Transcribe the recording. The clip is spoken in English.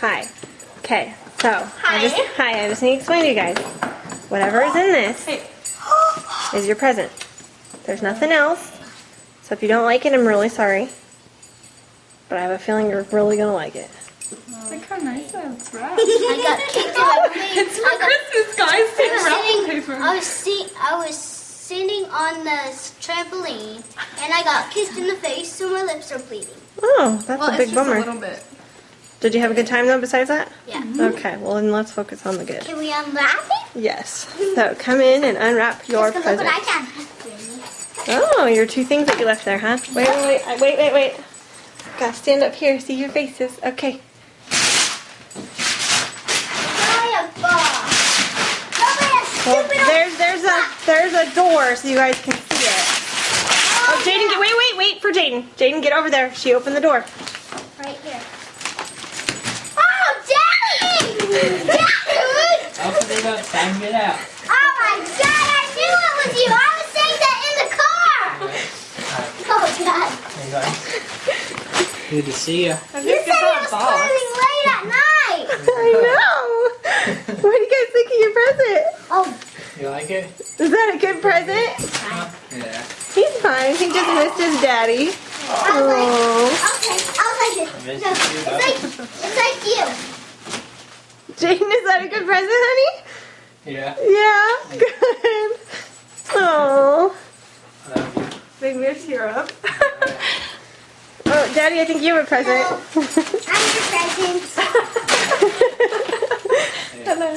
Hi. Okay, so Hi. I just need to explain to you guys. Whatever is in this is your present. There's nothing else. So if you don't like it, I'm really sorry. But I have a feeling you're really gonna like it. Look how nice that's wrapped. I got kicked in the face. It's for Christmas, guys. Take wrapping paper. I was sitting on the trampoline and I got kicked in the face, so my lips are bleeding. Oh, that's Well, a big it's just bummer. a little bit. Did you have a good time though besides that? Yeah. Okay, well then let's focus on the good. Can we unwrap it? Yes. So come in and unwrap your Look present. what I can. Oh, your two things that you left there, huh? Wait. Gotta stand up here, see your faces. Okay. Well, there's a door so you guys can see it. Oh, Jaden, wait for Jaden. Jaden, get over there. She opened the door. Right here. Oh, Daddy! Daddy! Open it up, time to get out. Oh my God! I knew it was you. I was saying that in the car. Oh God! Hey guys. Good to see you. You said it was coming late at night. I know. What do you guys think of your present? Oh, You like it? Is that a good present? Yeah. He's fine. He just missed his daddy. I was Oh, like it. I missed No, you, bud. it's like you. Jaden, is that a good present, honey? Yeah. Yeah. Good. Oh. I love you. Big mirror tear up. Oh, Daddy, I think you have a present. I'm your present. Hello.